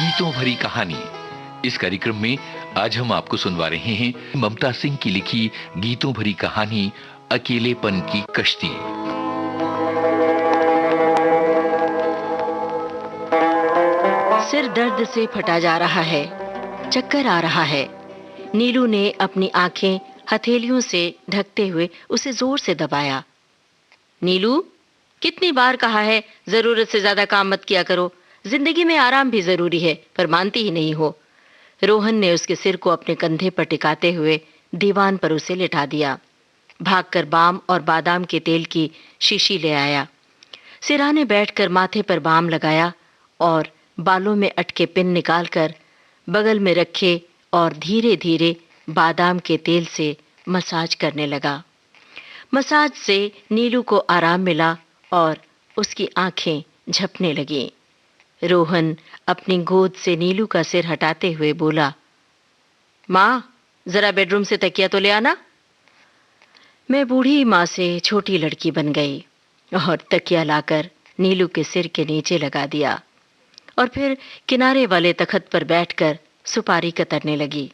गीतों भरी कहानी। इस कार्यक्रम में आज हम आपको सुनवा रहे हैं ममता सिंह की लिखी गीतों भरी कहानी अकेलेपन की कश्ती। सिर दर्द से फटा जा रहा है, चक्कर आ रहा है। नीलू ने अपनी आंखें हथेलियों से ढकते हुए उसे जोर से दबाया। नीलू, कितनी बार कहा है जरूरत से ज्यादा काम मत किया करो, जिंदगी में आराम भी जरूरी है, पर मानती ही नहीं हो। रोहन ने उसके सिर को अपने कंधे पर टिकाते हुए दीवान पर उसे लिटा दिया। भागकर बाम और बादाम के तेल की शीशी ले आया। सिरहाने बैठकर माथे पर बाम लगाया और बालों में अटके पिन निकालकर बगल में रखे और धीरे धीरे बादाम के तेल से मसाज करने लगा। मसाज से नीलू को आराम मिला और उसकी आंखें झपने लगीं। रोहन अपनी गोद से नीलू का सिर हटाते हुए बोला, माँ, जरा बेडरूम से तकिया तो ले आना। मैं बूढ़ी माँ से छोटी लड़की बन गई और तकिया लाकर नीलू के सिर के नीचे लगा दिया और फिर किनारे वाले तख्त पर बैठकर सुपारी कतरने लगी।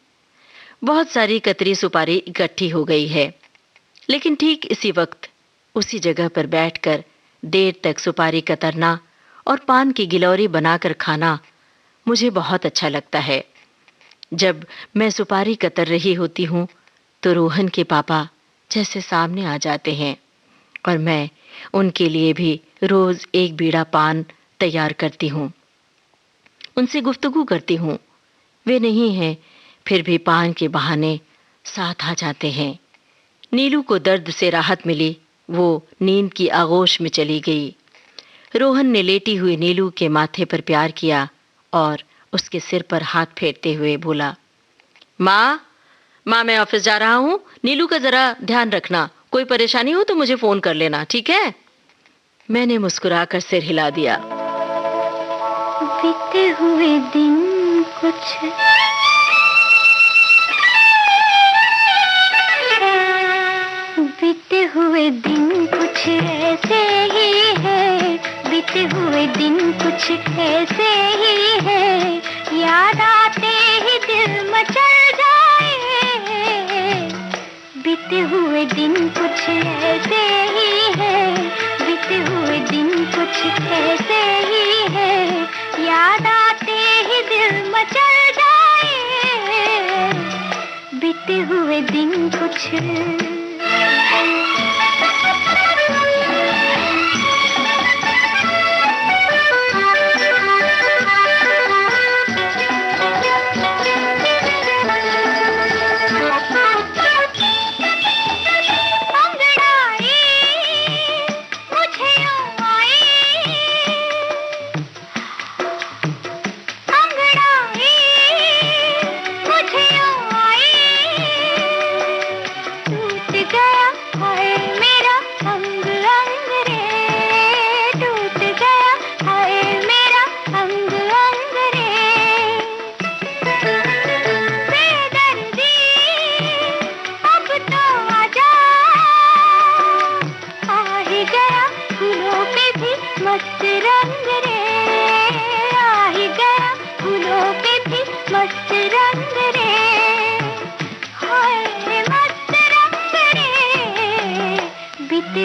बहुत सारी कतरी सुपारी इकट्ठी हो गई है, लेकिन ठीक इसी वक्त उसी जगह पर बैठकर देर तक सुपारी कतरना और पान की गिलौरी बनाकर खाना मुझे बहुत अच्छा लगता है। जब मैं सुपारी कतर रही होती हूँ तो रोहन के पापा जैसे सामने आ जाते हैं और मैं उनके लिए भी रोज एक बीड़ा पान तैयार करती हूँ। उनसे गुफ्तगू करती हूँ। वे नहीं हैं, फिर भी पान के बहाने साथ आ जाते हैं। नीलू को दर्द से राहत मिली, वो नींद की आगोश में चली गई। रोहन ने लेटी हुई नीलू के माथे पर प्यार किया और उसके सिर पर हाथ फेरते हुए बोला, माँ, मैं ऑफिस जा रहा हूँ, नीलू का जरा ध्यान रखना, कोई परेशानी हो तो मुझे फोन कर लेना, ठीक है? मैंने मुस्कुराकर सिर हिला दिया। बीते हुए दिन कुछ बीते हुए दिन कुछ ऐसे ही है, बीते हुए दिन कुछ ऐसे ही है, याद आते ही दिल मचल जाए। बीते हुए दिन कुछ ऐसे ही है, बीते हुए दिन कुछ ऐसे ही है, याद आते ही दिल मचल जाए। बीते हुए दिन कुछ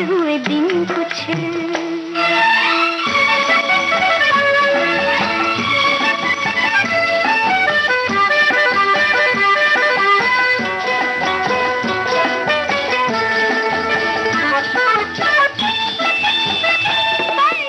हुए दिन कुछ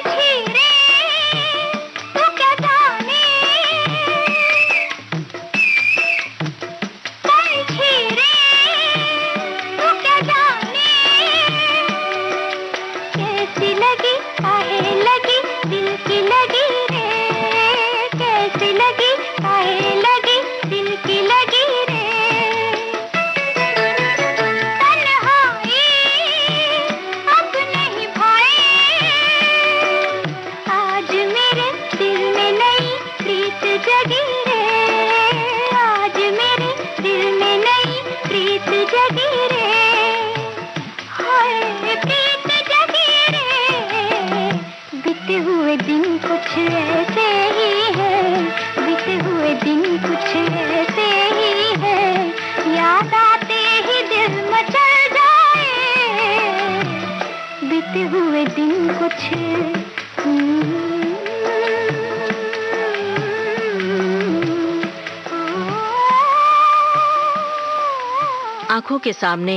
बीते हुए दिन कुछ ऐसे ही है, बीते आंखों के सामने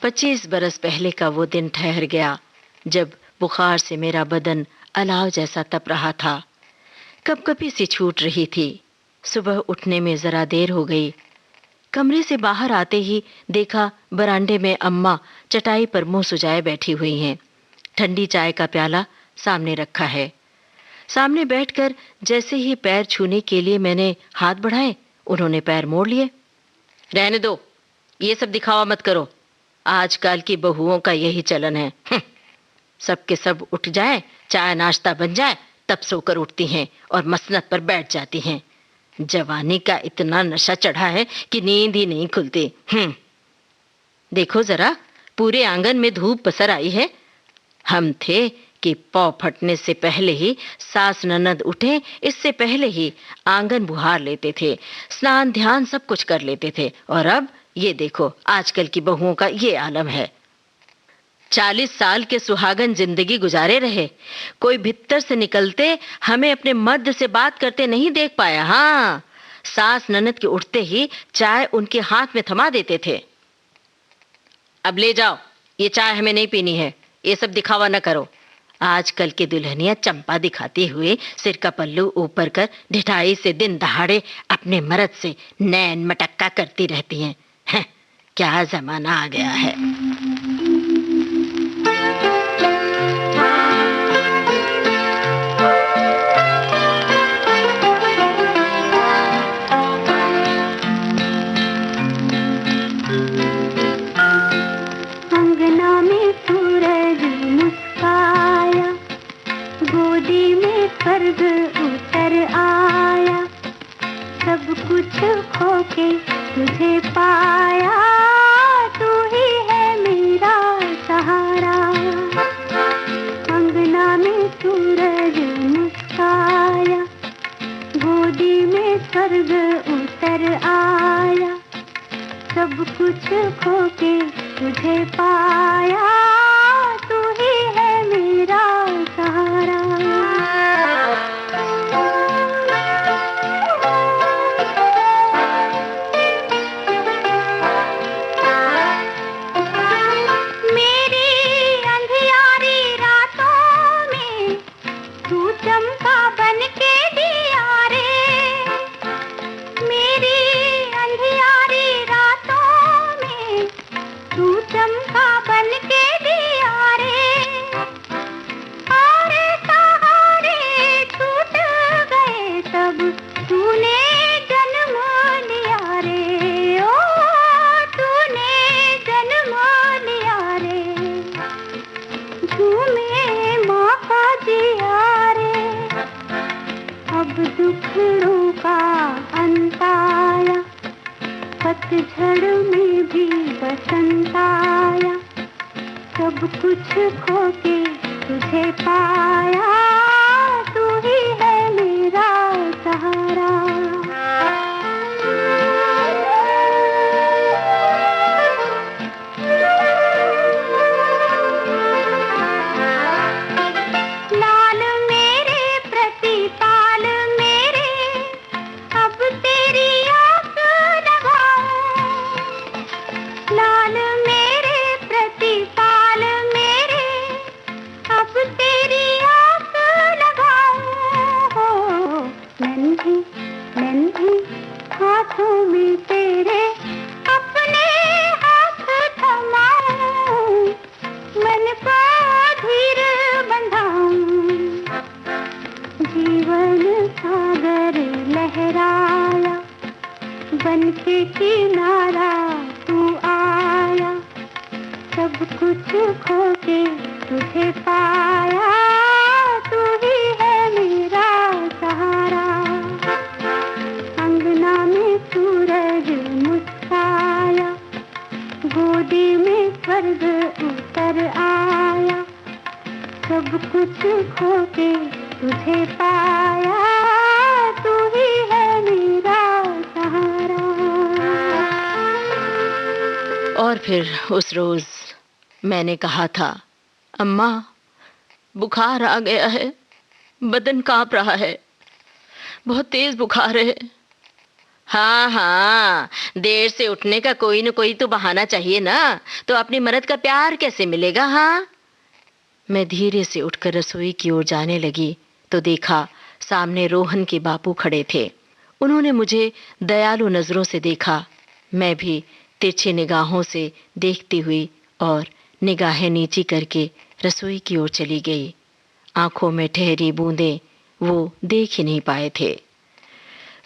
25 बरस पहले का वो दिन ठहर गया जब बुखार से मेरा बदन अलाव जैसा तप रहा था। कपकपी सी छूट रही थी। सुबह उठने में जरा देर हो गई। कमरे से बाहर आते ही देखा बरामदे में अम्मा चटाई पर मुंह सुजाए बैठी हुई हैं। ठंडी चाय का प्याला सामने रखा है। सामने बैठकर जैसे ही पैर छूने के लिए मैंने हाथ बढ़ाए, उन्होंने पैर मोड़ लिए। रहने दो, ये सब दिखावा मत करो। आजकल की बहुओं का यही चलन है। सबके सब उठ जाए, चाय नाश्ता बन जाए, तब सोकर उठती हैं और मसनद पर बैठ जाती हैं। जवानी का इतना नशा चढ़ा है कि नींद ही नहीं खुलती। देखो जरा, पूरे आंगन में धूप पसर आई है। हम थे कि पौ फटने से पहले ही सास ननद उठे, इससे पहले ही आंगन बुहार लेते थे, स्नान ध्यान सब कुछ कर लेते थे। और अब ये देखो, आजकल की बहुओं का ये आलम है। 40 साल के सुहागन जिंदगी गुजारे रहे, कोई भीतर से निकलते हमें अपने मर्द से बात करते नहीं देख पाया। हाँ, सास ननद के उठते ही चाय उनके हाथ में थमा देते थे। अब ले जाओ, ये चाय हमें नहीं पीनी है। ये सब दिखावा न करो। आजकल के दुल्हनियां चंपा दिखाते हुए सिर का पल्लू ऊपर कर ढिठाई से दिन दहाड़े अपने मर्द से नैन मटक्का करती रहती हैं। क्या जमाना आ गया है। अंगना में सूरज मुस्काया, गोदी में स्वर्ग उतर आया, सब कुछ खोके तुझे पाया, तू ही है मेरा सहारा। अंगना में सूरज मुस्काया, गोदी में स्वर्ग उतर आया, सब कुछ खोके तुझे पाया, तू ही है मेरा सहारा। मेरी अंधियारी रातों में तू चंपा बन के दिया रे। मेरी अंधियारी रातों में तू चंपा बन के दिया रे। हारे सहारे छूट गए तब तूने जन्म लिया रे। ओ तूने जन्म लिया रे। झूमे माँ का जिया रे। अब दुखड़ों का अंत आया, पतझड़ में भी बसंत आया, सब कुछ खोके तुझे पाया, तू ही है मेरा सहारा। लाल मेरे प्रतिपाल मेरे, अब तेरी आस लगाऊं। लाल मेरे प्रतिपाल मेरे, अब तेरी आस लगाऊं। हो नन्ही नन्ही हाथों में तेरे अपने हाथ थमाऊं, मन को धीर बंधाऊं। जीवन सागर लहराया, बन के किनारा तू आया, सब कुछ खोके तुझे पाया, तू ही है मेरा सहारा। अंगना में सूरज मुस्काया, गोदी में स्वर्ग उतर आया, सब कुछ खोके तुझे पाया, तू ही है मेरा सहारा। और फिर उस रोज मैंने कहा था, अम्मा बुखार आ गया है, बदन कांप रहा है, बहुत तेज बुखार है। हाँ हाँ, देर से उठने का कोई न कोई तो बहाना चाहिए ना, तो अपनी मर्द का प्यार कैसे मिलेगा? हाँ। मैं धीरे से उठकर रसोई की ओर जाने लगी तो देखा सामने रोहन के बापू खड़े थे। उन्होंने मुझे दयालु नजरों से देखा। मैं भी तिरछी निगाहों से देखती हुई और निगाहें नीची करके रसोई की ओर चली गई। आंखों में ठहरी बूंदें वो देख ही नहीं पाए थे।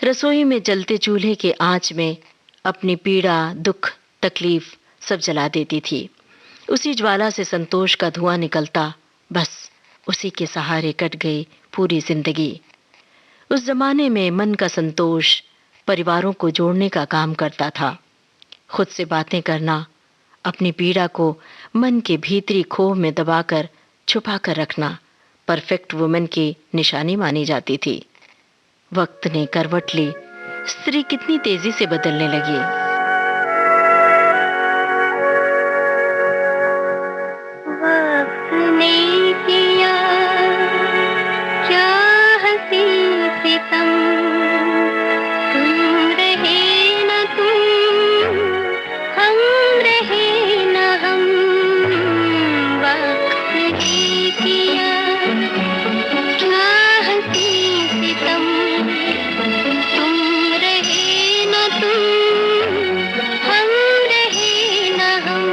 रसोई में जलते चूल्हे के आंच में अपनी पीड़ा, दुख, तकलीफ सब जला देती थी। उसी ज्वाला से संतोष का धुआं निकलता, बस उसी के सहारे कट गई पूरी जिंदगी। उस जमाने में मन का संतोष परिवारों को जोड़ने का काम करता था। खुद से बातें करना, अपनी पीड़ा को मन के भीतरी खोह में दबाकर छुपा कर रखना परफेक्ट वुमन की निशानी मानी जाती थी। वक्त ने करवट ली, स्त्री कितनी तेजी से बदलने लगी। वक्त ने किया क्या हंसी सितम, तुम रहे न तुम, हम रहे न हम। वक्त ने किया क्या हंसी सितम, तुम रहे न तुम, हम रहे न हम।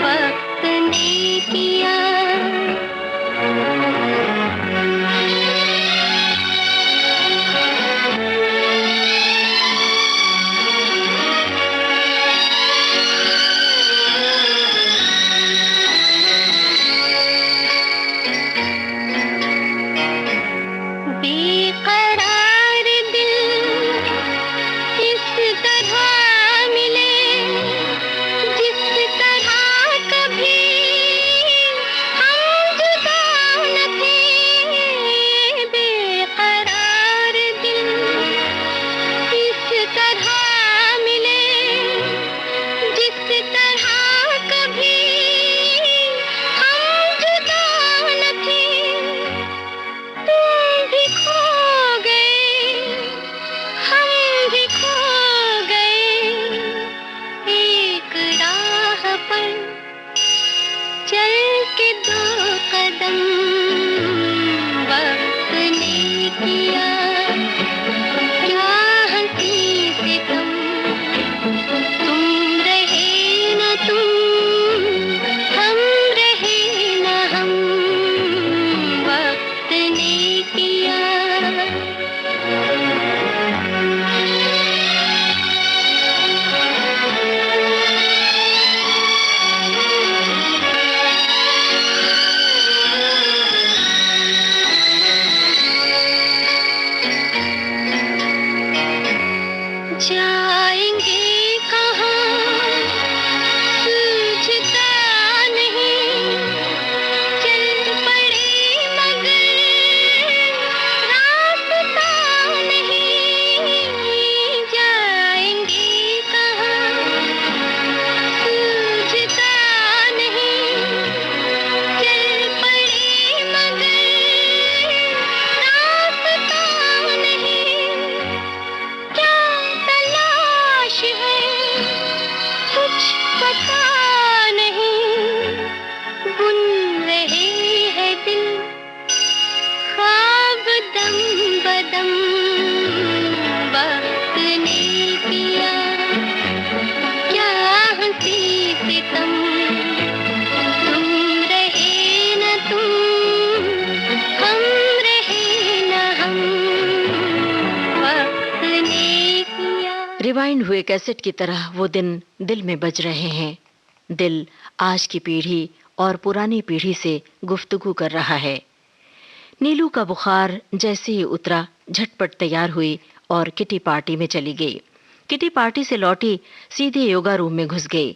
वक्त ने किया बेकरार दिल इस तरह मिले, जिस तरह कभी हम जुदा न थे। बेकरार दिल इस तरह मिले, जिस तरह कभी हम जुदा न थे। तुम भी खो गए, हम भी खो गए, एक राह पर चल के दो कदम। वक्त ने किया क्या हंसी सितम, तुम रहे न तुम, हम रहे न हम। वक्त ने किया जाएंगे कहाँ सूझता नहीं, चल पड़े मगर रास्ता नहीं। जाएंगे कहाँ सूझता नहीं, चल पड़े मगर रास्ता नहीं। क्या तलाश है कुछ पता नहीं, बुन रहे हैं दिल ख्वाब दम बदम। वक्त ने किया क्या हंसी सितम, तुम रहे न तुम, हम रहे न हम। वक्त ने किया रिवाइंड हुए कैसेट की तरह वो दिन दिल में बज रहे हैं। दिल आज की पीढ़ी और पुरानी पीढ़ी से गुफ्तगू कर रहा है। नीलू का बुखार जैसे ही उतरा, झटपट तैयार हुई और किटी पार्टी में चली गई। किटी पार्टी से लौटी सीधे योगा रूम में घुस गई।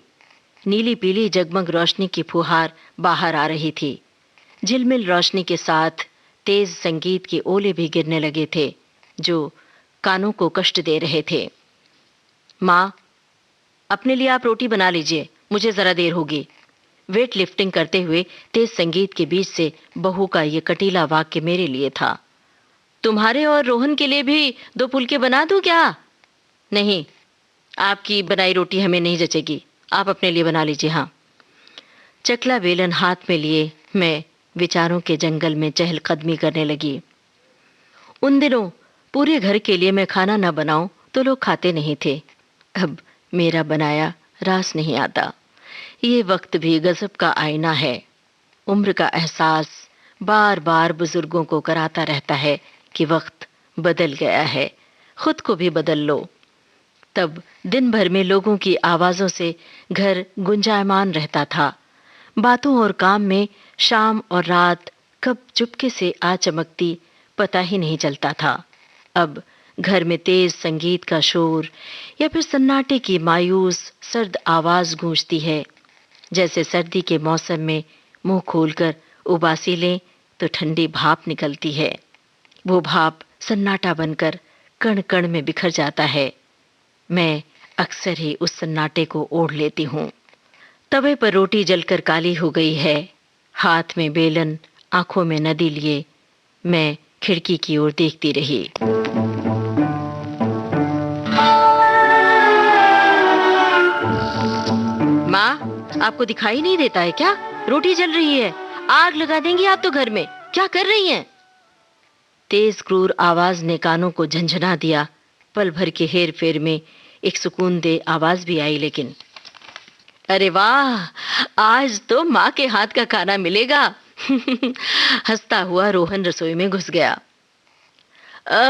नीली पीली जगमग रोशनी की फुहार बाहर आ रही थी। झिलमिल रोशनी के साथ तेज संगीत के ओले भी गिरने लगे थे जो कानों को कष्ट दे रहे थे। माँ, अपने लिए आप रोटी बना लीजिए, मुझे जरा देर होगी। वेट लिफ्टिंग करते हुए तेज संगीत के बीच से बहू का ये कटीला वाक्य मेरे लिए था। तुम्हारे और रोहन के लिए भी 2 फुलके बना दूं क्या? नहीं, आपकी बनाई रोटी हमें नहीं जचेगी, आप अपने लिए बना लीजिए। हाँ। चकला बेलन हाथ में लिए मैं विचारों के जंगल में चहलकदमी करने लगी। उन दिनों पूरे घर के लिए मैं खाना न बनाऊं तो लोग खाते नहीं थे। अब मेरा बनाया रास नहीं आता। ये वक्त भी गजब का आईना है। उम्र का एहसास बार बार बुजुर्गों को कराता रहता है कि वक्त बदल गया है, खुद को भी बदल लो। तब दिन भर में लोगों की आवाजों से घर गुंजायमान रहता था। बातों और काम में शाम और रात कब चुपके से आ चमकती पता ही नहीं चलता था। अब घर में तेज संगीत का शोर या फिर सन्नाटे की मायूस सर्द आवाज गूंजती है। जैसे सर्दी के मौसम में मुंह खोलकर उबासी लें तो ठंडी भाप निकलती है। वो भाप सन्नाटा बनकर कण कण में बिखर जाता है। मैं अक्सर ही उस सन्नाटे को ओढ़ लेती हूँ। तवे पर रोटी जलकर काली हो गई है। हाथ में बेलन, आंखों में नदी लिए मैं खिड़की की ओर देखती रही। माँ, आपको दिखाई नहीं देता है क्या? रोटी जल रही है, आग लगा देंगी आप तो घर में। क्या कर रही हैं? तेज क्रूर आवाज ने कानों को झंझना दिया। पल भर के हेर फेर में एक सुकून दे आवाज भी आई, लेकिन अरे वाह, आज तो माँ के हाथ का खाना मिलेगा। हंसता हुआ रोहन रसोई में घुस गया।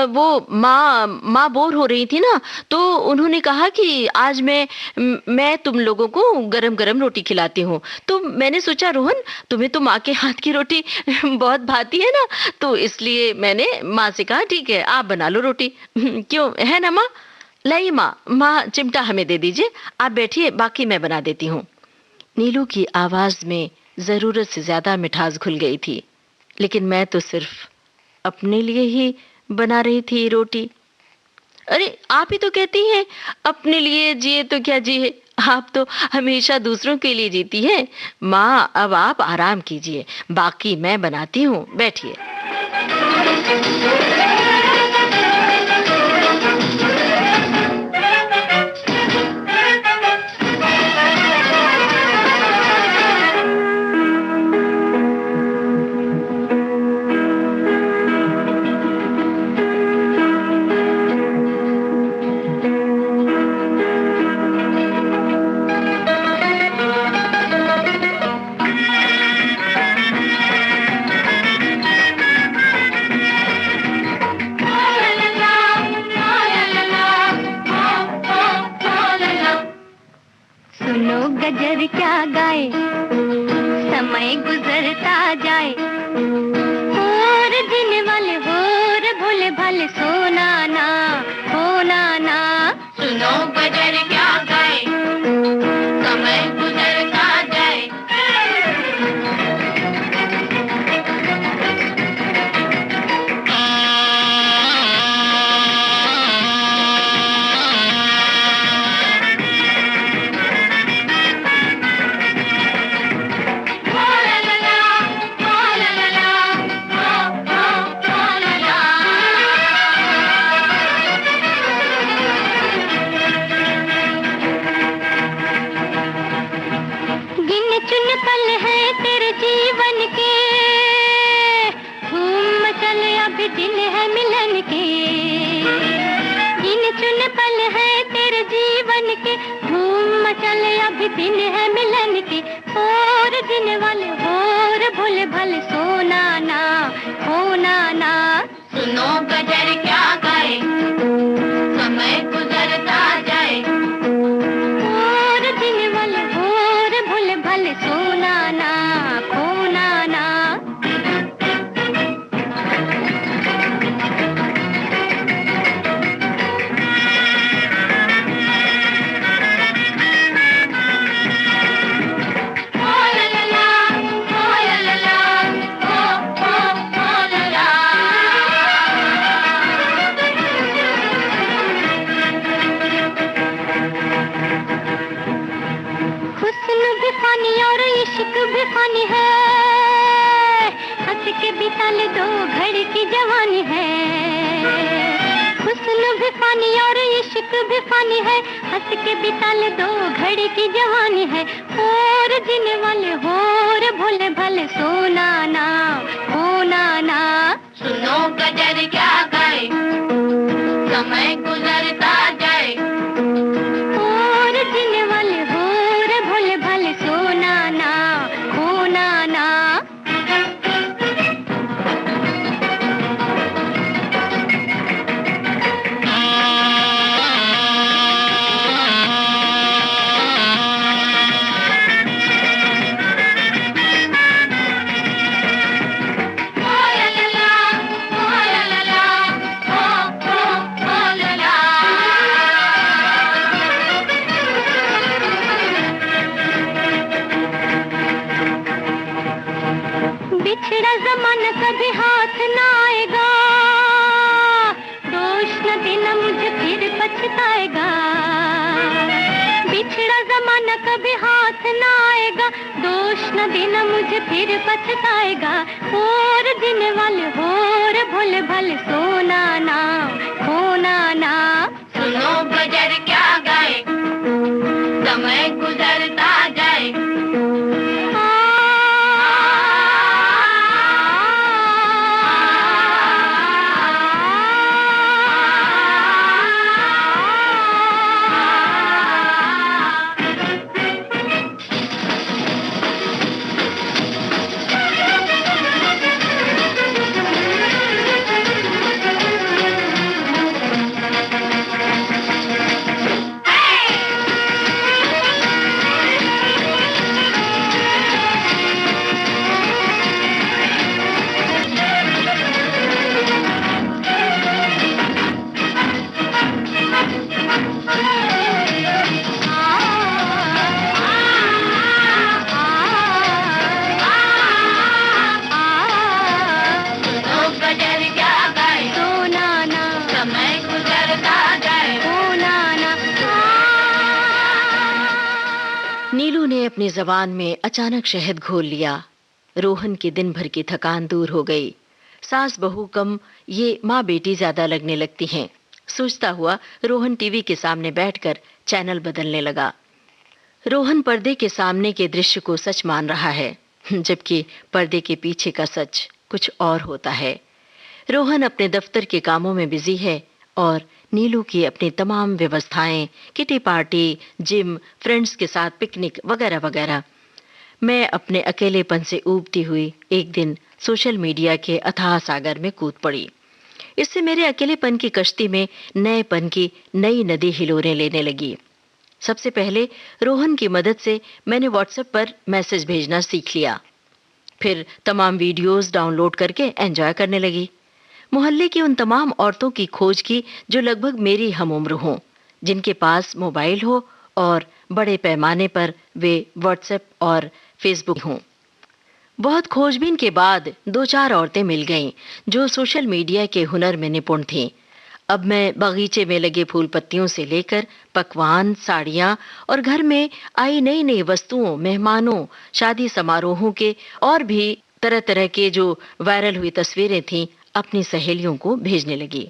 वो माँ बोर हो रही थी ना, तो उन्होंने कहा कि आज मैं तुम लोगों को गरम गरम रोटी खिलाती हूँ। तो मैंने सोचा रोहन, तुम्हें तो माँ के हाथ की रोटी बहुत भाती है ना, तो इसलिए मैंने माँ से कहा ठीक है आप बना लो रोटी। क्यों, है ना माँ? लाइए माँ चिमटा हमें दे दीजिए, आप बैठिए, बाकी मैं बना देती हूँ। नीलू की आवाज में जरूरत से ज्यादा मिठास घुल गई थी, लेकिन मैं तो सिर्फ अपने लिए ही बना रही थी रोटी। अरे आप ही तो कहती हैं अपने लिए जिए तो क्या जिए, आप तो हमेशा दूसरों के लिए जीती हैं। माँ, अब आप आराम कीजिए, बाकी मैं बनाती हूँ, बैठिए। गजर क्या गाए, समय गुजरता जाए, और दिन वाले होर भोले भाले सोना ना होना ना। सुनो गजर क्या गाए, समय गुजरता जाए। दिन है मिलन के, गिन चुन पल है तेरे जीवन के, धूम मचल अभी दिन है मिलन के, और दिन वाले और भोले भाले सोना ना होना ना। सुनो गजर क्या गाए, समय गुजरता जाए, और दिन वाले और भोले भाले सोना ना खोना ना। भी फानी है, हंस के बिता ले दो घड़ी की जवानी है। हुस्न भी फानी और इश्क भी फानी है, हंस के बिता ले 2 घड़ी की जवानी है। और जीने वाले होर भोले भाले, सोना ना खोना ना। सुनो गजर क्या गाए, समय गुजरता जाए। और जीने वाले होर भोले भाले, सोना ना खोना ना। बिछड़ा ज़माना कभी हाथ ना आएगा, दोष न देना मुझे फिर पछताएगा। बिछड़ा ज़माना कभी हाथ ना आएगा, दोष न देना मुझे फिर पछताएगा। और जीने वाले होर भोले भाले, सोना ना खोना ना। सुनो गजर क्या गाए, समय गुजरता जाए। नीलू ने अपनी जबान में अचानक शहद घोल लिया। रोहन की दिन भर की थकान दूर हो गई। सास बहू कम, ये माँ बेटी ज्यादा लगने लगती हैं। सोचता हुआ रोहन टीवी के सामने बैठकर चैनल बदलने लगा। रोहन पर्दे के सामने के दृश्य को सच मान रहा है, जबकि पर्दे के पीछे का सच कुछ और होता है। रोहन अपने दफ्तर के कामों में बिजी है और नीलू की अपनी तमाम व्यवस्थाएं, किटी पार्टी, जिम, फ्रेंड्स के साथ पिकनिक वगैरह वगैरह। मैं अपने अकेलेपन से ऊबती हुई एक दिन सोशल मीडिया के अथाह सागर में कूद पड़ी। इससे मेरे अकेलेपन की कश्ती में नएपन की नई नदी हिलोरें लेने लगी। सबसे पहले रोहन की मदद से मैंने व्हाट्सएप पर मैसेज भेजना सीख लिया। फिर तमाम वीडियोस डाउनलोड करके एंजॉय करने लगी। मोहल्ले की उन तमाम औरतों की खोज की जो लगभग मेरी हम उम्र हों, जिनके पास मोबाइल हो और बड़े पैमाने पर वे व्हाट्सएप और फेसबुक हों। बहुत खोजबीन के बाद 2-4 औरतें मिल गईं जो सोशल मीडिया के हुनर में निपुण थीं। अब मैं बगीचे में लगे फूल पत्तियों से लेकर पकवान, साड़ियां और घर में आई नई नई वस्तुओं, मेहमानों, शादी समारोहों के और भी तरह तरह के जो वायरल हुई तस्वीरें थीं अपनी सहेलियों को भेजने लगी।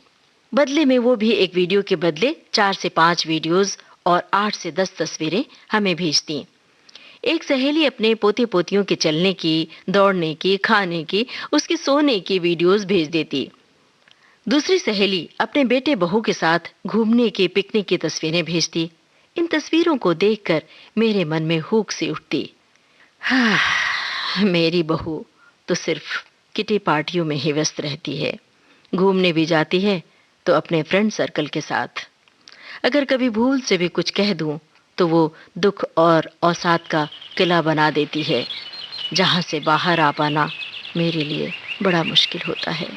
बदले में वो भी एक वीडियो के बदले 4 से 5 वीडियोस और 8 से 10 तस्वीरें हमें भेजती। एक सहेली अपने पोते पोतियों के चलने की, दौड़ने की, खाने की, उसके सोने की वीडियोस भेज देती। दूसरी सहेली अपने बेटे बहू के साथ घूमने की, पिकनिक की तस्वीरें भेजती। इन तस्वीरों को देखकर मेरे मन में हुक सी उठती। मेरी बहू तो सिर्फ किटी पार्टियों में ही व्यस्त रहती है। घूमने भी जाती है तो अपने फ्रेंड सर्कल के साथ। अगर कभी भूल से भी कुछ कह दूं तो वो दुख और औसात का किला बना देती है, जहां से बाहर आ पाना मेरे लिए बड़ा मुश्किल होता है।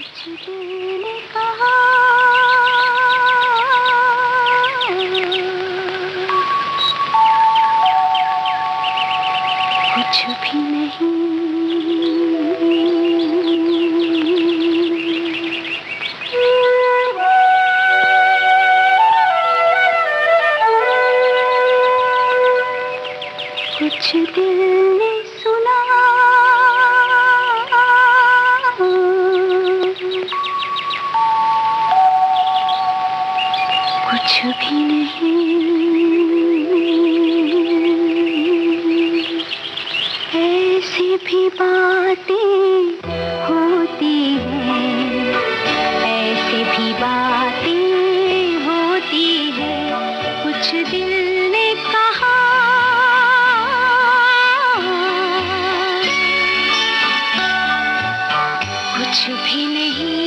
कुछ भी नहीं, कुछ दिल ने सुना, कुछ भी नहीं, ऐसी भी बातें होती हैं, ऐसी भी बातें होती हैं, कुछ दिल ने कहा, कुछ भी नहीं।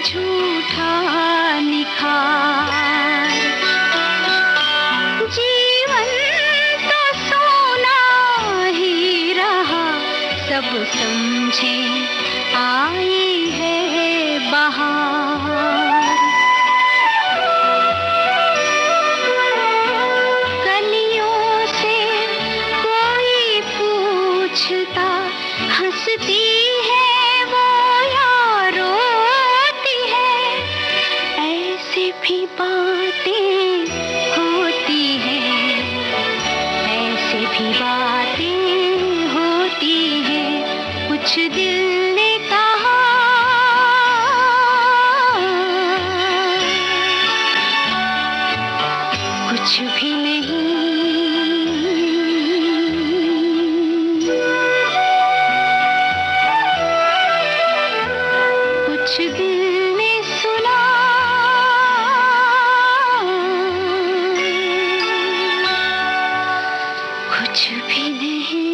झूठा निखार, जीवन तो सोना ही रहा, सब समझे आई है बहार। कलियों से कोई पूछता, हंसती भी बातें होती हैं, ऐसे भी बातें होती हैं, कुछ दिल ने कहा, कुछ भी नहीं। कुछ दिल ने सुना, कुछ भी नहीं।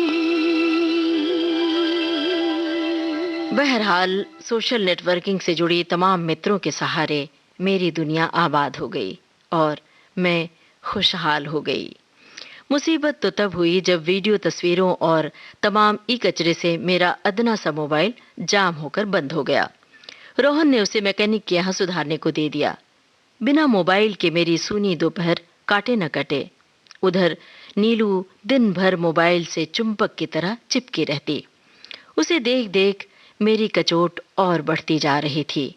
बहरहाल सोशल नेटवर्किंग से जुड़ी तमाम मित्रों के सहारे मेरी दुनिया आबाद हो गई और मैं खुशहाल हो गई। मुसीबत तो तब हुई जब वीडियो तस्वीरों और तमाम ई कचरे से मेरा अदना सा मोबाइल जाम होकर बंद हो गया। रोहन ने उसे मैकेनिक के यहाँ सुधारने को दे दिया। बिना मोबाइल के मेरी सूनी दोपहर काटे न कटे। उधर नीलू दिन भर मोबाइल से चुंबक की तरह चिपकी रहती। उसे देख देख मेरी कचोट और बढ़ती जा रही थी।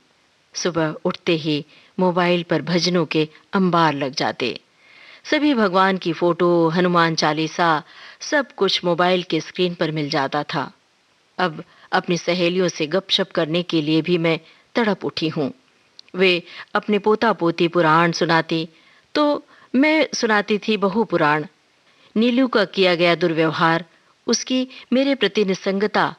सुबह उठते ही मोबाइल पर भजनों के अंबार लग जाते। सभी भगवान की फोटो, हनुमान चालीसा, सब कुछ मोबाइल के स्क्रीन पर मिल जाता था। अब अपनी सहेलियों से गपशप करने के लिए भी मैं तड़प उठी हूँ। वे अपने पोता पोती पुराण सुनाती तो मैं सुनाती थी बहु पुराण। नीलू का किया गया दुर्व्यवहार, उसकी मेरे प्रति निसंगता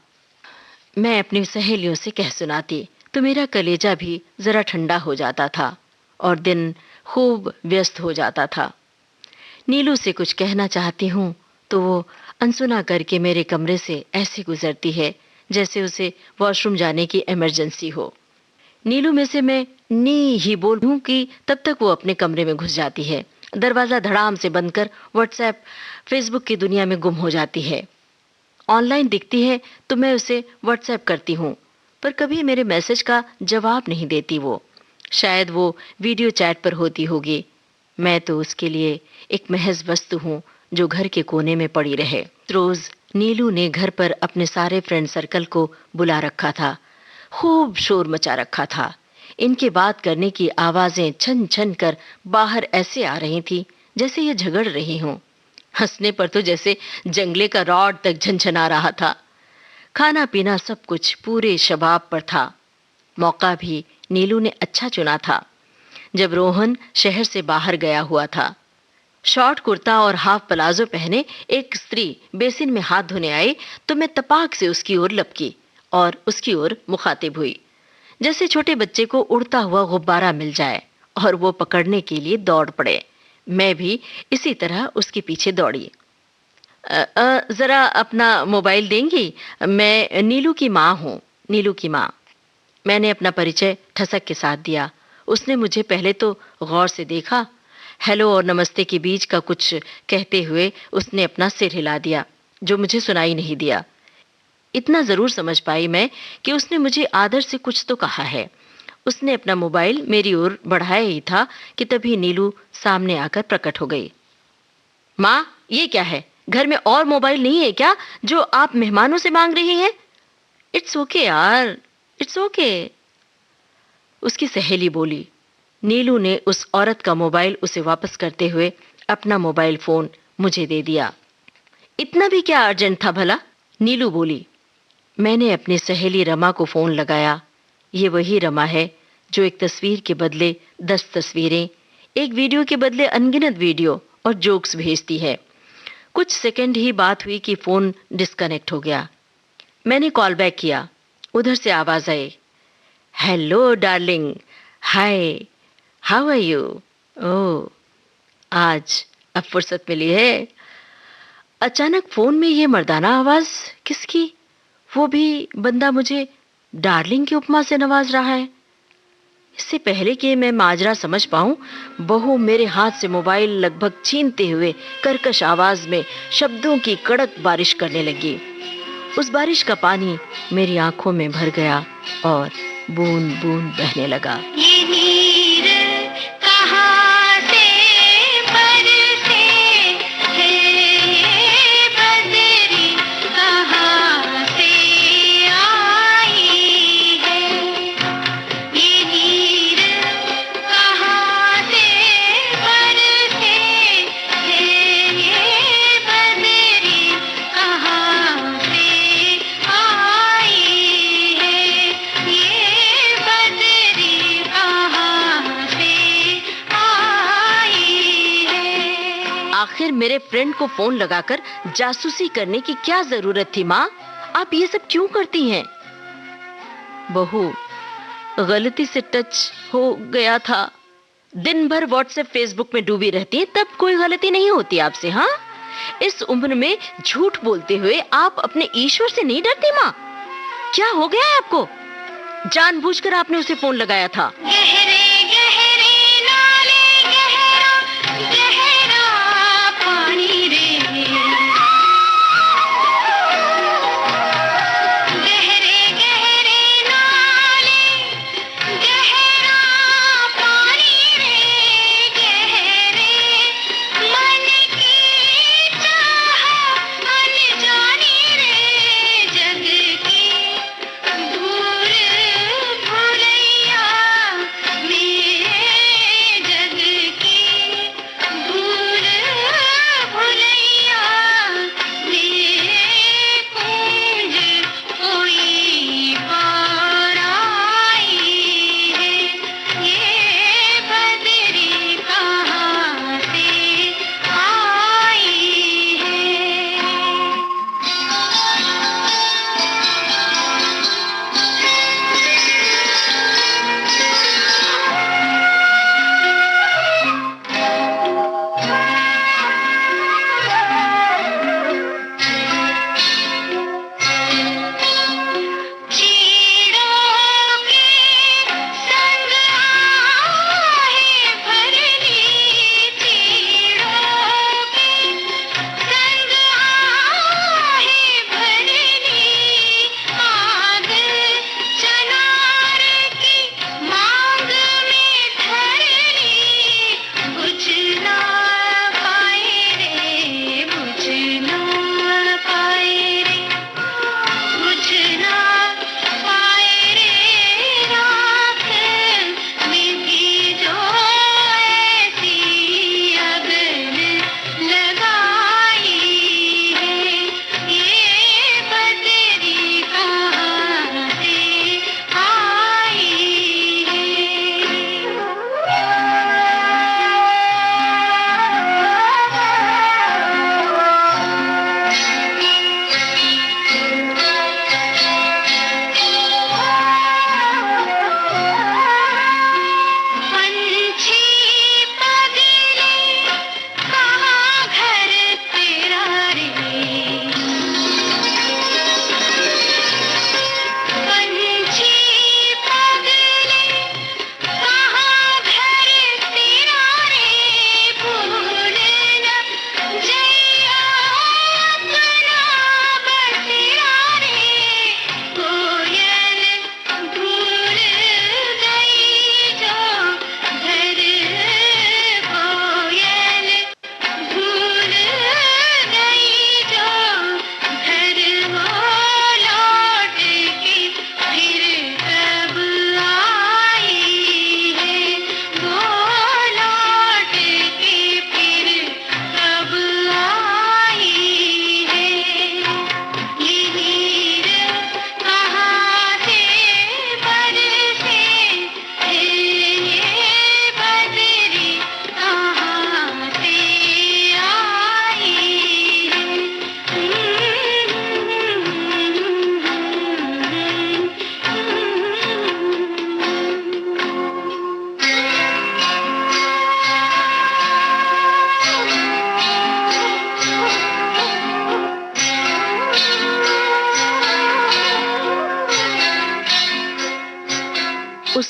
मैं अपनी सहेलियों से कह सुनाती तो मेरा कलेजा भी जरा ठंडा हो जाता था और दिन खूब व्यस्त हो जाता था। नीलू से कुछ कहना चाहती हूँ तो वो अनसुना करके मेरे कमरे से ऐसे गुजरती है जैसे उसे वॉशरूम जाने की इमरजेंसी हो। नीलू में से मैं नी ही बोलूं कि तब तक वो अपने कमरे में घुस जाती है। दरवाजा धड़ाम से बंद कर व्हाट्सएप, फेसबुक की दुनिया में गुम हो जाती है। ऑनलाइन दिखती है तो मैं उसे व्हाट्सएप करती हूँ, पर कभी मेरे मैसेज का जवाब नहीं देती वो। शायद वो वीडियो चैट पर होती होगी। मैं तो उसके लिए एक महज वस्तु हूँ जो घर के कोने में पड़ी रहे। रोज नीलू ने घर पर अपने सारे फ्रेंड सर्कल को बुला रखा था। खूब शोर मचा रखा था। इनके बात करने की आवाजें छन छन कर बाहर ऐसे आ रही थी जैसे ये झगड़ रही हों। हंसने पर तो जैसे जंगले का रॉड तक झनझना रहा था। खाना पीना सब कुछ पूरे शबाब पर था। मौका भी नीलू ने अच्छा चुना था। जब रोहन शहर से बाहर गया हुआ था, शॉर्ट कुर्ता और हाफ प्लाजो पहने एक स्त्री बेसिन में हाथ धोने आई तो मैं तपाक से उसकी ओर लपकी और उसकी ओर मुखातिब हुई, जैसे छोटे बच्चे को उड़ता हुआ गुब्बारा मिल जाए और वो पकड़ने के लिए दौड़ पड़े। मैं भी इसी तरह उसके पीछे दौड़ी। जरा अपना मोबाइल देंगी? मैं नीलू की माँ हूँ, नीलू की माँ। मैंने अपना परिचय ठसक के साथ दिया। उसने मुझे पहले तो गौर से देखा। हेलो और नमस्ते के बीच का कुछ कहते हुए उसने अपना सिर हिला दिया, जो मुझे सुनाई नहीं दिया। इतना जरूर समझ पाई मैं कि उसने मुझे आदर से कुछ तो कहा है। उसने अपना मोबाइल मेरी ओर बढ़ाया ही था कि तभी नीलू सामने आकर प्रकट हो गई। माँ, ये क्या है? घर में और मोबाइल नहीं है क्या जो आप मेहमानों से मांग रही हैं? इट्स ओके यार, इट्स ओके, उसकी सहेली बोली। नीलू ने उस औरत का मोबाइल उसे वापस करते हुए अपना मोबाइल फोन मुझे दे दिया। इतना भी क्या अर्जेंट था भला? नीलू बोली। मैंने अपनी सहेली रमा को फोन लगाया। ये वही रमा है जो एक तस्वीर के बदले 10 तस्वीरें, एक वीडियो के बदले अनगिनत वीडियो और जोक्स भेजती है। कुछ सेकंड ही बात हुई कि फोन डिस्कनेक्ट हो गया। मैंने कॉल बैक किया। उधर से आवाज आई, hello darling, hi, how are you? Oh, आज अब फुर्सत मिली है। अचानक फोन में ये मर्दाना आवाज किसकी? वो भी बंदा मुझे डार्लिंग की उपमा से नवाज रहा है। इससे पहले कि मैं माजरा समझ पाऊं, बहू मेरे हाथ से मोबाइल लगभग छीनते हुए कर्कश आवाज में शब्दों की कड़क बारिश करने लगी। उस बारिश का पानी मेरी आंखों में भर गया और बूंद बूंद बहने लगा। ये नीर कहाँ से बरसे है, ये बदरी कहाँ से आई है, ये नीर कहाँ से बरसे है, ये बदरी कहाँ से आई है, ये बदरी कहाँ से आई है। आखिर मेरे फ्रेंड को फोन लगाकर जासूसी करने की क्या जरूरत थी माँ? आप ये सब क्यों करती हैं? बहू, गलती से टच हो गया था। दिन भर व्हाट्सएप फेसबुक में डूबी रहती हैं, तब कोई गलती नहीं होती आपसे? हाँ, इस उम्र में झूठ बोलते हुए आप अपने ईश्वर से नहीं डरती माँ? क्या हो गया है आपको? जानबूझकर आपने उसे फोन लगाया था। गहरे गहरे नाले, गहरा गहरा पानी रे, गहरे गहरे नाले, गहरा पानी रे, गहरे मन की चाह अनजानी रे, जग की भूल भुलैया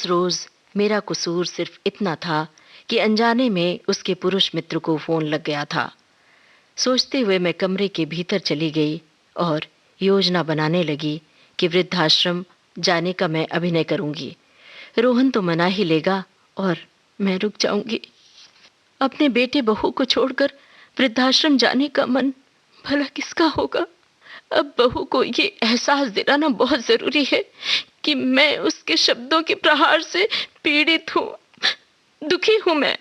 उस रोज मेरा कसूर सिर्फ इतना था कि अनजाने में उसके पुरुष मित्र को फोन लग गया था। सोचते हुए मैं कमरे के भीतर चली गई और योजना बनाने लगी कि वृद्धाश्रम जाने का मैं अभिनय करूंगी। रोहन तो मना ही लेगा और मैं रुक जाऊंगी। अपने बेटे बहू को छोड़कर वृद्धाश्रम जाने का मन भला किसका होगा? अब बहू को ये एहसास दिलाना बहुत जरूरी है कि मैं उसके शब्दों के प्रहार से पीड़ित हूँ, दुखी हूँ मैं।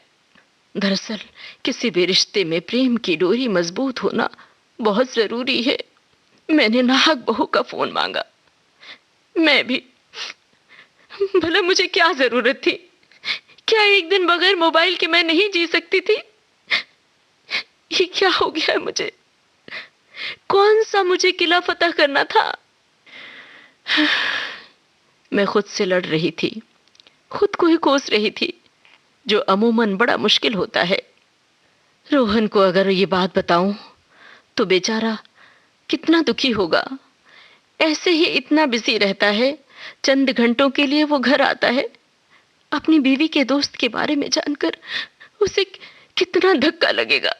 दरअसल किसी भी रिश्ते में प्रेम की डोरी मजबूत होना बहुत जरूरी है। मैंने नाहक बहू का फोन मांगा। मैं भी, भला मुझे क्या जरूरत थी? क्या एक दिन बगैर मोबाइल के मैं नहीं जी सकती थी? ये क्या हो गया है मुझे? कौन सा मुझे किला फतह करना था? मैं खुद से लड़ रही थी, खुद को ही कोस रही थी, जो अमूमन बड़ा मुश्किल होता है। रोहन को अगर ये बात बताऊं तो बेचारा कितना दुखी होगा। ऐसे ही इतना बिजी रहता है, चंद घंटों के लिए वो घर आता है। अपनी बीवी के दोस्त के बारे में जानकर उसे कितना धक्का लगेगा।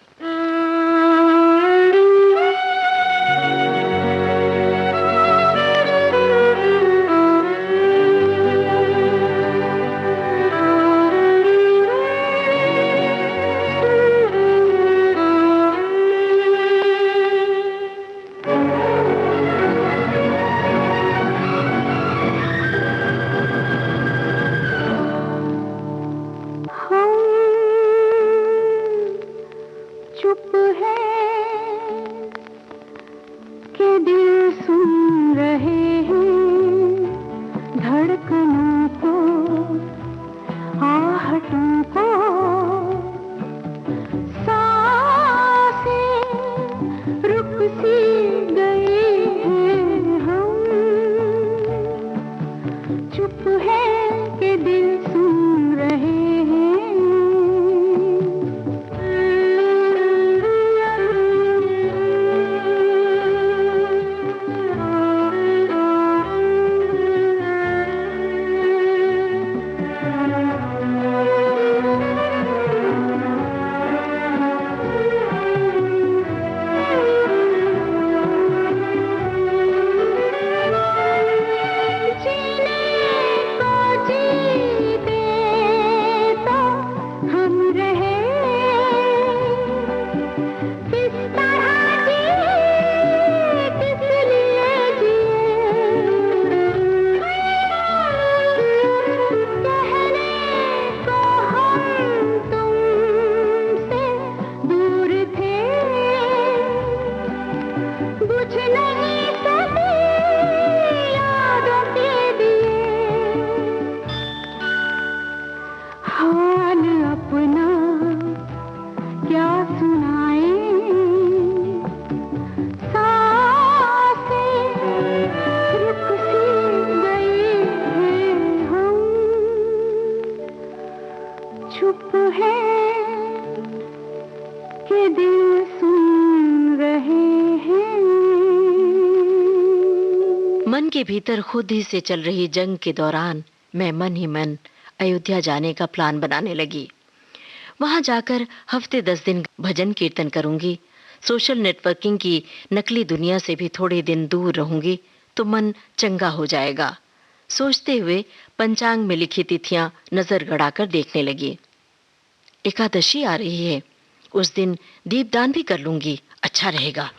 मन के भीतर खुद ही से चल रही जंग के दौरान मैं मन ही मन अयोध्या जाने का प्लान बनाने लगी। वहां जाकर हफ्ते 10 दिन भजन कीर्तन करूंगी, सोशल नेटवर्किंग की नकली दुनिया से भी थोड़े दिन दूर रहूंगी तो मन चंगा हो जाएगा। सोचते हुए पंचांग में लिखी तिथियां नजर गड़ाकर देखने लगी। एकादशी आ रही है, उस दिन दीपदान भी कर लूंगी, अच्छा रहेगा।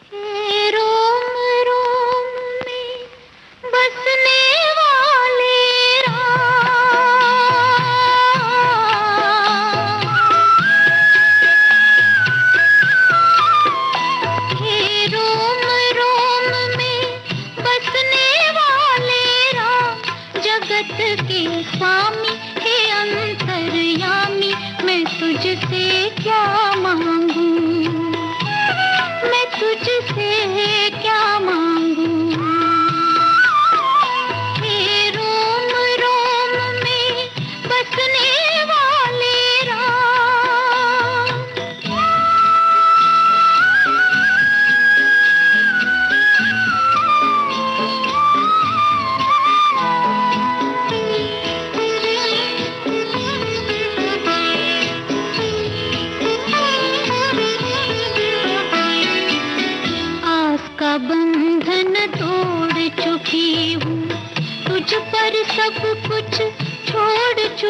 तुझसे क्या मांगूं मैं तुझसे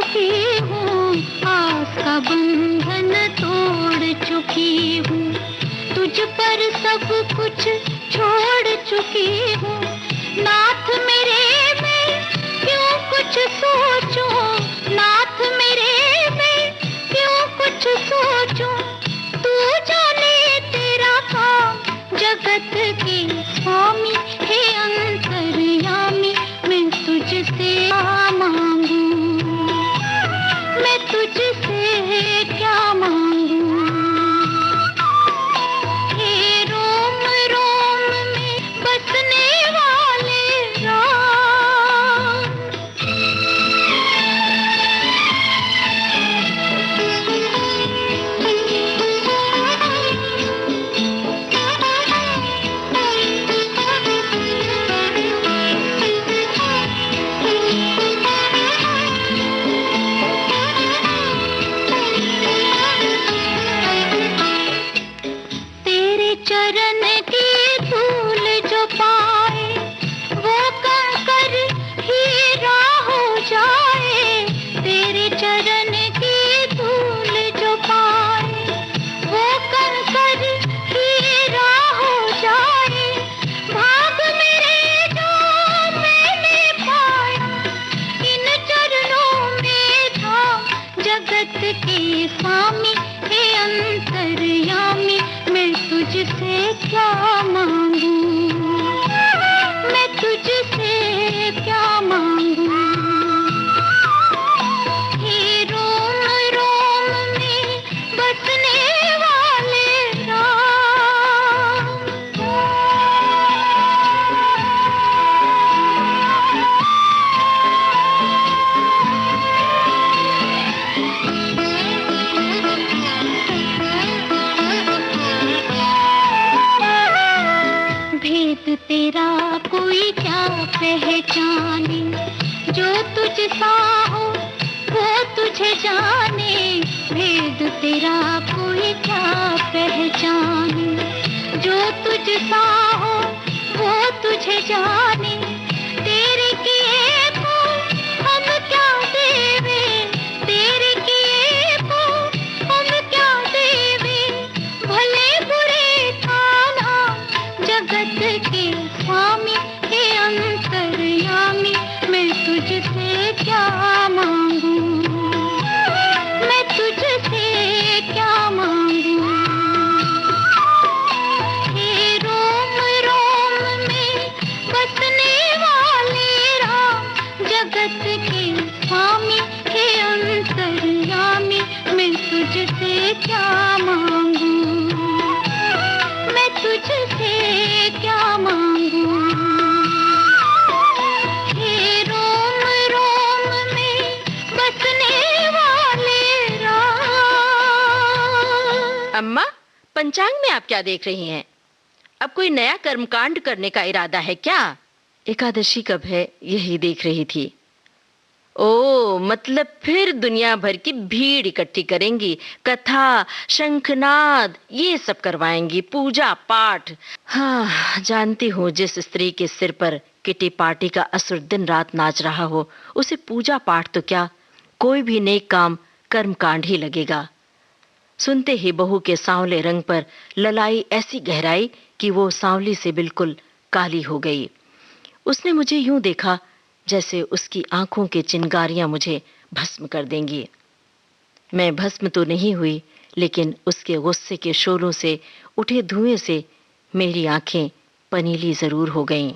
चुकी हूँ, आस का बंधन तोड़ चुकी हूँ, तुझ पर सब कुछ छोड़ चुकी हूँ। नाथ मेरे मैं क्यों कुछ सोचूं, नाथ मेरे मैं क्यों कुछ सोचूं, तू जाने तेरा काम जगत के स्वामी, हे अंतर्यामी, मैं तुझसे क्या मांगूं, मैं तुझसे क्या मांगूं। हे रोम रोम में बसने वाले राम, तेरे चरण की धूल जो पाए, वो कंकर हीरा हो जाए। तेरे चरण की धूल जो पाए, वो कंकर हीरा हो जाए। भाग मेरे जो मैंने पाया, इन चरणों में था जगत के स्वामी, हे अंतर्यामी, मैं तुझसे क्या मांगूं, मैं तुझसे क्या मांगूं। हे रोम रोम में बसने वाले राम, भेद तेरा कोई क्या पहचाने, जो तुझ सा हो वो तुझे जाने। भेद तेरा कोई क्या पहचाने, जो तुझ सा हो वो तुझे जाने। तेरे किए को हम क्या देवे, तेरे किए को हम क्या देवे, भले बुरे थाना जगत के स्वामी, हे अंतर्यामी, मैं तुझसे क्या मांगूं, मैं तुझसे क्या मांगूं। हे रोम रोम में बसने वाले राम, जगत के स्वामी, हे अंतर्यामी, मैं तुझसे क्या मांगूं, मैं तुझसे क्या मांगूं। हे रोम रोम में बसने वाले राम। अम्मा, पंचांग में आप क्या देख रही हैं? अब कोई नया कर्मकांड करने का इरादा है क्या? एकादशी कब है, यही देख रही थी। ओ, मतलब फिर दुनिया भर की भीड़ इकट्ठी करेंगी, कथा, शंखनाद ये सब करवाएंगी, पूजा पाठ। हाँ, जानती हूँ जिस स्त्री के सिर पर किटी पार्टी का असुर दिन रात नाच रहा हो, उसे पूजा पाठ तो क्या, कोई भी नेक काम कर्मकांड ही लगेगा। सुनते ही बहू के सांवले रंग पर ललाई ऐसी गहराई कि वो सांवली से बिल्कुल काली हो गई। उसने मुझे यूं देखा जैसे उसकी आंखों के चिंगारियां मुझे भस्म कर देंगी। मैं भस्म तो नहीं हुई, लेकिन उसके गुस्से के शोरों से उठे धुएं से मेरी आंखें पनीली जरूर हो गईं।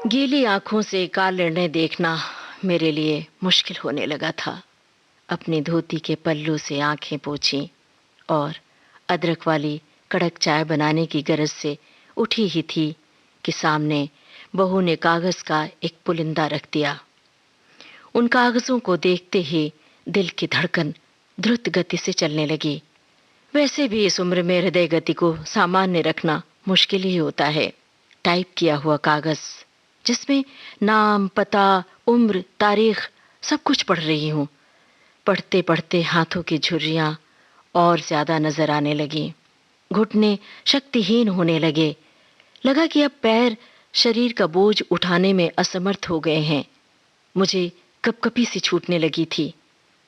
गीली आंखों से काल निर्णय देखना मेरे लिए मुश्किल होने लगा था। अपनी धोती के पल्लू से आंखें पोंछीं और अदरक वाली कड़क चाय बनाने की गरज से उठी ही थी कि सामने बहू ने कागज का एक पुलिंदा रख दिया। उन कागजों को देखते ही दिल की धड़कन द्रुत गति से चलने लगी। वैसे भी इस उम्र में हृदय गति को सामान्य रखना मुश्किल ही होता है। टाइप किया हुआ कागज जिसमें नाम, पता, उम्र, तारीख सब कुछ पढ़ रही हूँ। पढ़ते पढ़ते हाथों की झुर्रियाँ और ज्यादा नजर आने लगी। घुटने शक्तिहीन होने लगे। लगा कि अब पैर शरीर का बोझ उठाने में असमर्थ हो गए हैं। मुझे कपकपी सी छूटने लगी थी।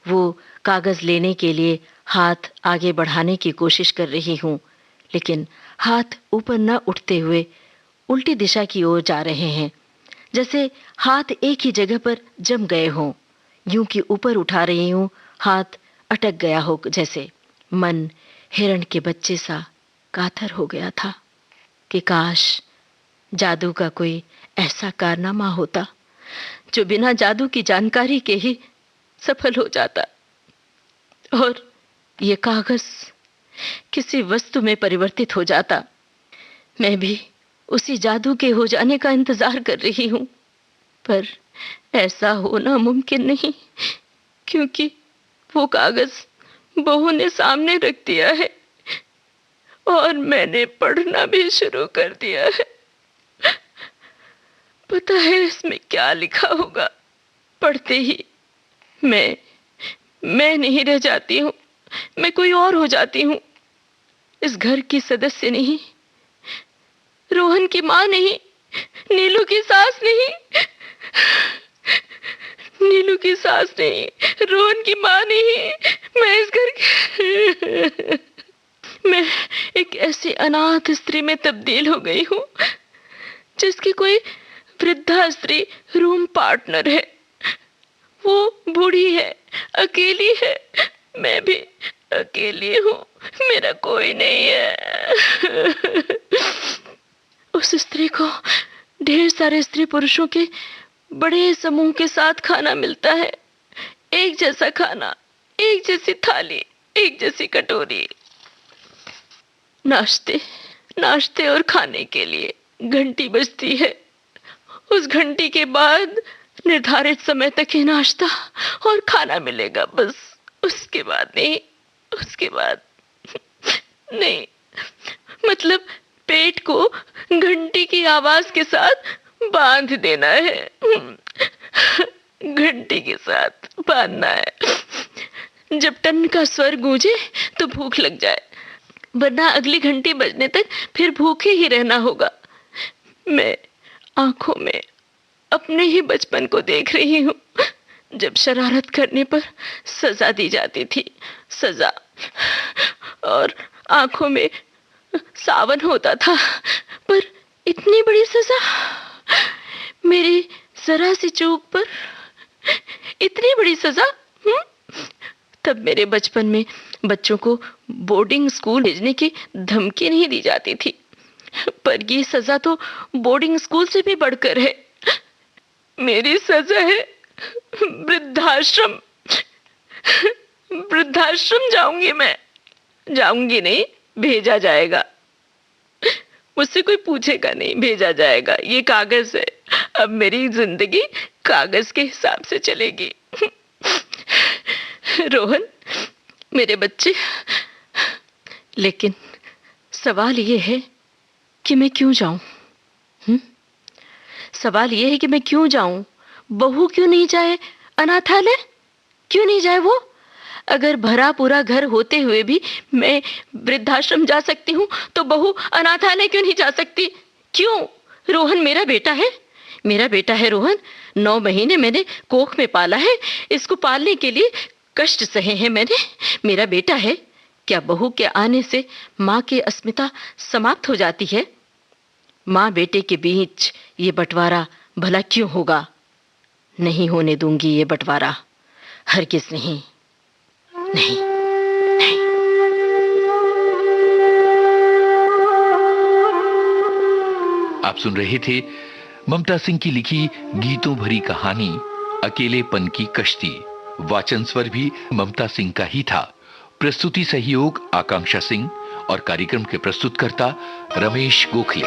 वो कागज लेने के लिए हाथ आगे बढ़ाने की कोशिश कर रही हूँ, लेकिन हाथ ऊपर न उठते हुए उल्टी दिशा की ओर जा रहे हैं, जैसे हाथ एक ही जगह पर जम गए हों। यूं कि ऊपर उठा रही हूँ, हाथ अटक गया हो जैसे। मन हिरण के बच्चे सा कातर हो गया था कि काश जादू का कोई ऐसा कारनामा होता जो बिना जादू की जानकारी के ही सफल हो जाता और ये कागज किसी वस्तु में परिवर्तित हो जाता। मैं भी उसी जादू के हो जाने का इंतजार कर रही हूँ, पर ऐसा होना मुमकिन नहीं, क्योंकि वो कागज बहू ने सामने रख दिया है और मैंने पढ़ना भी शुरू कर दिया है। पता है इसमें क्या लिखा होगा। पढ़ते ही मैं नहीं रह जाती हूँ, मैं कोई और हो जाती हूँ। इस घर की सदस्य नहीं, रोहन की माँ नहीं, नीलू की सास नहीं, नीलू की सास नहीं, रोहन की माँ नहीं। मैं इस घर की मैं एक ऐसी अनाथ स्त्री में तब्दील हो गई हूँ जिसकी कोई वृद्धा स्त्री रूम पार्टनर है। वो बूढ़ी है, अकेली है, मैं भी अकेली हूँ, मेरा कोई नहीं है। उस स्त्री को ढेर सारे स्त्री पुरुषों के बड़े समूह के साथ खाना मिलता है। एक जैसा खाना, एक जैसी थाली, एक जैसी कटोरी। नाश्ते और खाने के लिए घंटी बजती है। उस घंटी के बाद निर्धारित समय तक ही नाश्ता और खाना मिलेगा, बस। उसके बाद नहीं, उसके बाद नहीं। मतलब पेट को घंटी की आवाज के साथ बांध देना है। घंटी के साथ बांधना है। जब टन का स्वर गूंजे तो भूख लग जाए, वरना अगली घंटी बजने तक फिर भूखे ही रहना होगा। मैं आंखों में अपने ही बचपन को देख रही हूँ, जब शरारत करने पर सजा दी जाती थी। सजा, और आंखों में सावन होता था, पर इतनी बड़ी सजा। मेरी जरा सी चूक पर इतनी बड़ी सजा। तब मेरे बचपन में बच्चों को बोर्डिंग स्कूल भेजने की धमकी नहीं दी जाती थी, पर ये सजा तो बोर्डिंग स्कूल से भी बढ़कर है। मेरी सजा है वृद्धाश्रम। वृद्धाश्रम जाऊंगी मैं। जाऊंगी नहीं, भेजा जाएगा। मुझसे कोई पूछेगा नहीं, भेजा जाएगा। ये कागज है, अब मेरी जिंदगी कागज के हिसाब से चलेगी। रोहन, मेरे बच्चे, लेकिन सवाल ये है कि मैं क्यों जाऊं? सवाल ये है कि मैं क्यों जाऊं? बहू क्यों नहीं जाए अनाथालय? क्यों नहीं जाए वो? अगर भरा पूरा घर होते हुए भी मैं वृद्धाश्रम जा सकती हूँ, तो बहू अनाथालय क्यों नहीं जा सकती? क्यों? रोहन मेरा बेटा है, मेरा बेटा है रोहन। 9 महीने मैंने कोख में पाला है, इसको पालने के लिए कष्ट सहे हैं मैंने। मेरा बेटा है। क्या बहू के आने से माँ की अस्मिता समाप्त हो जाती है? माँ बेटे के बीच ये बंटवारा भला क्यों होगा? नहीं होने दूंगी ये बंटवारा, हरगिज नहीं, नहीं, नहीं। आप सुन रहे थे ममता सिंह की लिखी गीतों भरी कहानी अकेलेपन की कश्ती। वाचन स्वर भी ममता सिंह का ही था। प्रस्तुति सहयोग आकांक्षा सिंह और कार्यक्रम के प्रस्तुतकर्ता रमेश गोखले।